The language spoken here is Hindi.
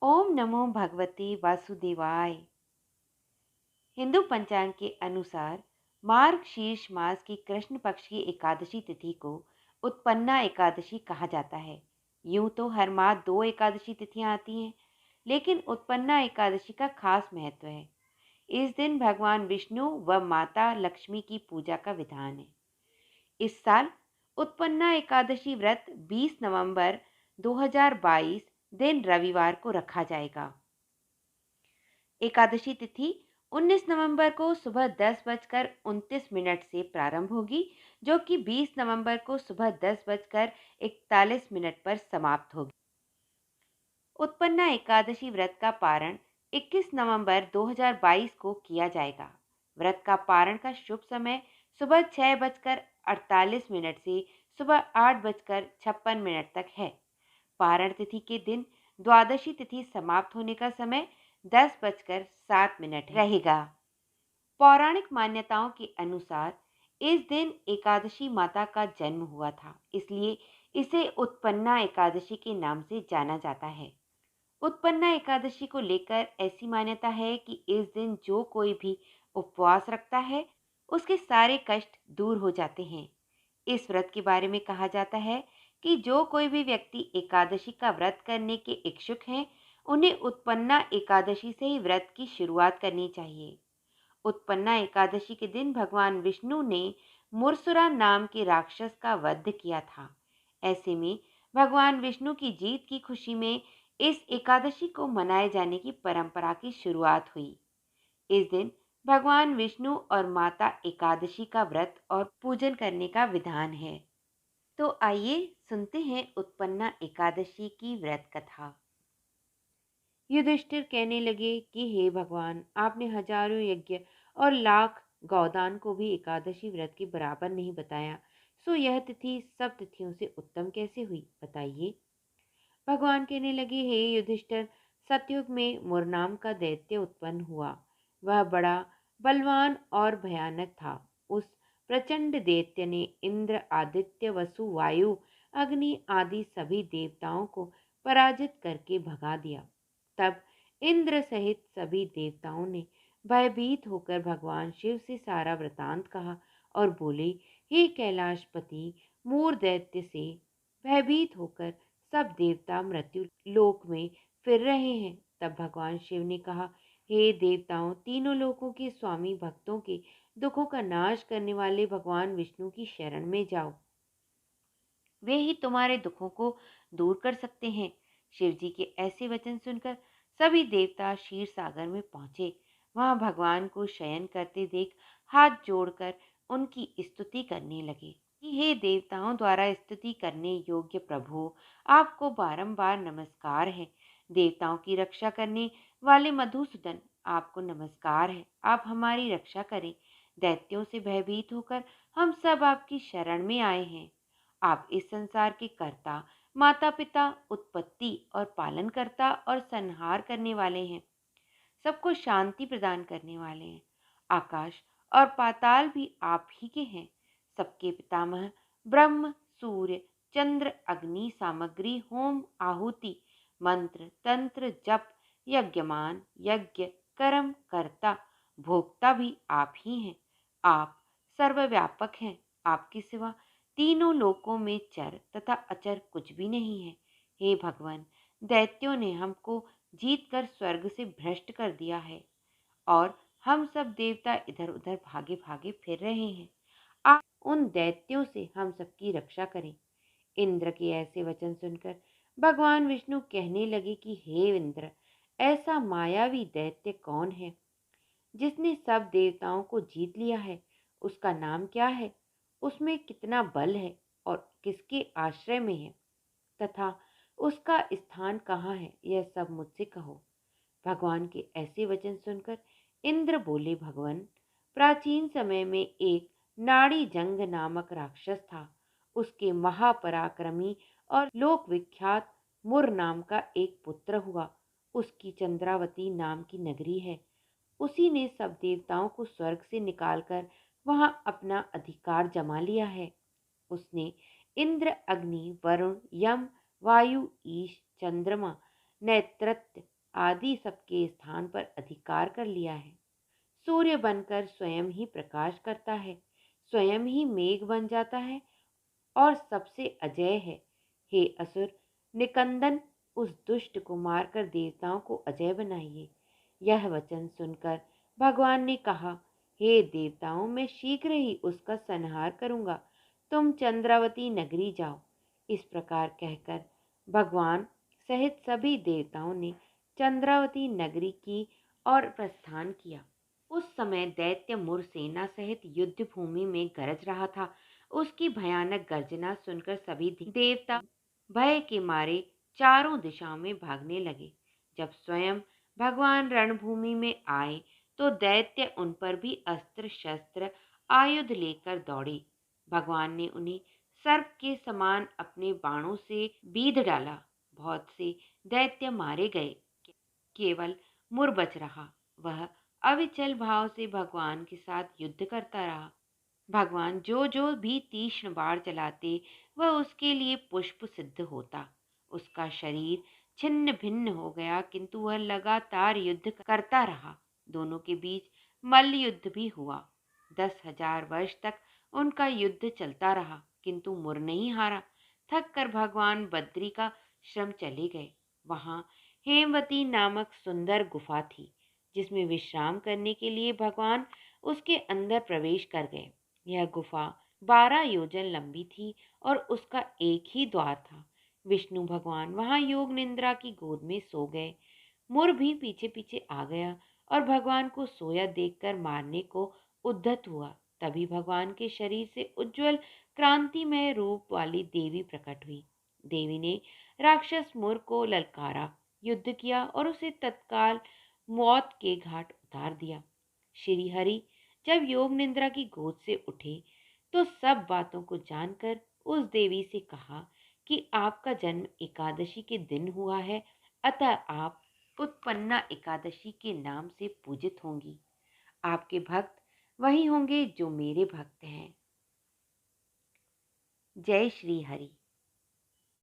ओम नमो भगवते वासुदेवाय। हिंदू पंचांग के अनुसार मार्ग शीर्ष मास की कृष्ण पक्ष की एकादशी तिथि को उत्पन्ना एकादशी कहा जाता है। यूं तो हर माह दो एकादशी तिथियां आती हैं, लेकिन उत्पन्ना एकादशी का खास महत्व है। इस दिन भगवान विष्णु व माता लक्ष्मी की पूजा का विधान है। इस साल उत्पन्ना एकादशी व्रत 20 नवंबर 2022 दिन रविवार को रखा जाएगा। एकादशी तिथि 19 नवंबर को सुबह 10:29 से प्रारंभ होगी, जो कि 20 नवंबर को सुबह 10:41 पर समाप्त होगी। उत्पन्ना एकादशी व्रत का पारण 21 नवंबर 2022 को किया जाएगा। व्रत का पारण का शुभ समय सुबह 6:48 से सुबह 8:56 तक है। पारण तिथि के दिन द्वादशी तिथि समाप्त होने का समय 10:07 रहेगा। पौराणिक मान्यताओं के अनुसार इस दिन एकादशी माता का जन्म हुआ था, इसलिए इसे उत्पन्ना एकादशी के नाम से जाना जाता है। उत्पन्ना एकादशी को लेकर ऐसी मान्यता है कि इस दिन जो कोई भी उपवास रखता है, उसके सारे कष्ट दूर हो जाते हैं। इस व्रत के बारे में कहा जाता है कि जो कोई भी व्यक्ति एकादशी का व्रत करने के इच्छुक हैं, उन्हें उत्पन्ना एकादशी से ही व्रत की शुरुआत करनी चाहिए। उत्पन्ना एकादशी के दिन भगवान विष्णु ने मुरसुरा नाम के राक्षस का वध किया था। ऐसे में भगवान विष्णु की जीत की खुशी में इस एकादशी को मनाए जाने की परंपरा की शुरुआत हुई। इस दिन भगवान विष्णु और माता एकादशी का व्रत और पूजन करने का विधान है। तो आइए सुनते हैं उत्पन्ना एकादशी की व्रत कथा। युधिष्ठिर कहने लगे कि हे भगवान, आपने हजारों यज्ञ और लाख गौदान को भी एकादशी व्रत के बराबर नहीं बताया, सो यह तिथि सब तिथियों से उत्तम कैसे हुई, बताइए। भगवान कहने लगे, हे युधिष्ठिर, सतयुग में मुर नाम का दैत्य उत्पन्न हुआ। वह बड़ा बलवान और भयानक था। उस प्रचंड दैत्य ने इंद्र, आदित्य, वसु, वायु, अग्नि आदि सभी देवताओं को पराजित करके भगा दिया। तब इंद्र सहित सभी देवताओं ने भयभीत होकर भगवान शिव से सारा वृतांत कहा और बोले, हे कैलाशपति, मूर दैत्य से भयभीत होकर सब देवता मृत्यु लोक में फिर रहे हैं। तब भगवान शिव ने कहा, हे देवताओं, तीनों लोकों के स्वामी, भक्तों के दुखों का नाश करने वाले भगवान विष्णु की शरण में जाओ। वे ही तुम्हारे दुखों को दूर कर सकते हैं। शिव जी के ऐसे वचन सुनकर सभी देवता क्षीर सागर में पहुंचे। वहां भगवान को शयन करते देख हाथ जोड़कर उनकी स्तुति करने लगे कि हे देवताओं द्वारा स्तुति करने योग्य प्रभु, आपको बारंबार नमस्कार है। देवताओं की रक्षा करने वाले मधुसूदन, आपको नमस्कार है। आप हमारी रक्षा करें। दैत्यों से भयभीत होकर हम सब आपकी शरण में आए हैं। आप इस संसार के कर्ता, माता पिता, उत्पत्ति और पालन करता और संहार करने वाले हैं। सबको शांति प्रदान करने वाले हैं। आकाश और पाताल भी आप ही के हैं। सबके पितामह ब्रह्म, सूर्य, चंद्र, अग्नि, सामग्री, होम, आहुति, मंत्र, तंत्र, जप, यज्ञमान, यज्ञ, कर्म, कर्ता, भोक्ता भी आप ही हैं। आप सर्वव्यापक हैं। आपके सिवा तीनों लोकों में चर तथा अचर कुछ भी नहीं है। हे भगवान, दैत्यों ने हमको जीत कर स्वर्ग से भ्रष्ट कर दिया है और हम सब देवता इधर उधर भागे भागे फिर रहे हैं। आप उन दैत्यों से हम सबकी रक्षा करें। इंद्र के ऐसे वचन सुनकर भगवान विष्णु कहने लगे कि हे इंद्र, ऐसा मायावी दैत्य कौन है जिसने सब देवताओं को जीत लिया है? उसका नाम क्या है? उसमें कितना बल है और किसके आश्रय में है तथा उसका स्थान कहाँ है? यह सब मुझसे कहो। भगवान के ऐसे वचन सुनकर इंद्र बोले, भगवान, प्राचीन समय में एक नाड़ी जंग नामक राक्षस था। उसके महापराक्रमी और लोक विख्यात मुर नाम का एक पुत्र हुआ। उसकी चंद्रावती नाम की नगरी है। उसी ने सब देवताओं को स्वर्ग से निकालकर वहां अपना अधिकार जमा लिया है। उसने इंद्र, अग्नि, वरुण, यम, वायु, ईश, चंद्रमा, नैत्रत्य, आदि सबके स्थान पर अधिकार कर लिया है। सूर्य बनकर स्वयं ही प्रकाश करता है, स्वयं ही मेघ बन जाता है और सबसे अजय है। हे असुर निकंदन, उस दुष्ट को मारकर देवताओं को अजय बनाइए। यह वचन सुनकर भगवान ने कहा, हे देवताओं, मैं शीघ्र ही उसका संहार करूंगा। तुम चंद्रावती नगरी जाओ। इस प्रकार कहकर भगवान सहित सभी देवताओं ने चंद्रावती नगरी की और प्रस्थान किया। उस समय दैत्य मुर सेना सहित युद्ध भूमि में गरज रहा था। उसकी भयानक गर्जना सुनकर सभी देवता भय के मारे चारों दिशाओं में भागने लगे। जब स्वयं भगवान रणभूमि में आए तो दैत्य उन पर भी अस्त्र शस्त्र आयुध लेकर दौड़े। भगवान ने उन्हें सर्प के समान अपने बाणों से बीध डाला। बहुत से दैत्य मारे गए, केवल मुर बच रहा। वह अविचल भाव से भगवान के साथ युद्ध करता रहा। भगवान जो जो भी तीक्ष्ण बाण चलाते वह उसके लिए पुष्प सिद्ध होता। उसका शरीर छिन्न भिन्न हो गया, किंतु वह लगातार युद्ध करता रहा। दोनों के बीच मल्ल युद्ध भी हुआ। 10,000 वर्ष तक उनका युद्ध चलता रहा, किंतु मुर नहीं हारा। थक कर भगवान बद्री का श्रम चले गए। वहां हेमवती नामक सुंदर गुफा थी, जिसमें विश्राम करने के लिए भगवान उसके अंदर प्रवेश कर गए। यह गुफा 12 योजन लंबी थी और उसका एक ही द्वार था। विष्णु भगवान वहां योग निद्रा की गोद में सो गए। मुर भी पीछे पीछे आ गया और भगवान को सोया देखकर मारने को उद्यत हुआ। तभी भगवान के शरीर से उज्जवल क्रांतिमय रूप वाली देवी प्रकट हुई। देवी ने राक्षस मुर को ललकारा, युद्ध किया और उसे तत्काल मौत के घाट उतार दिया। श्री हरि जब योग निद्रा की गोद से उठे तो सब बातों को जानकर उस देवी से कहा कि आपका जन्म एकादशी के दिन हुआ है, अतः आप उत्पन्ना एकादशी के नाम से पूजित होंगी। आपके भक्त वही होंगे जो मेरे भक्त हैं। जय श्री हरि।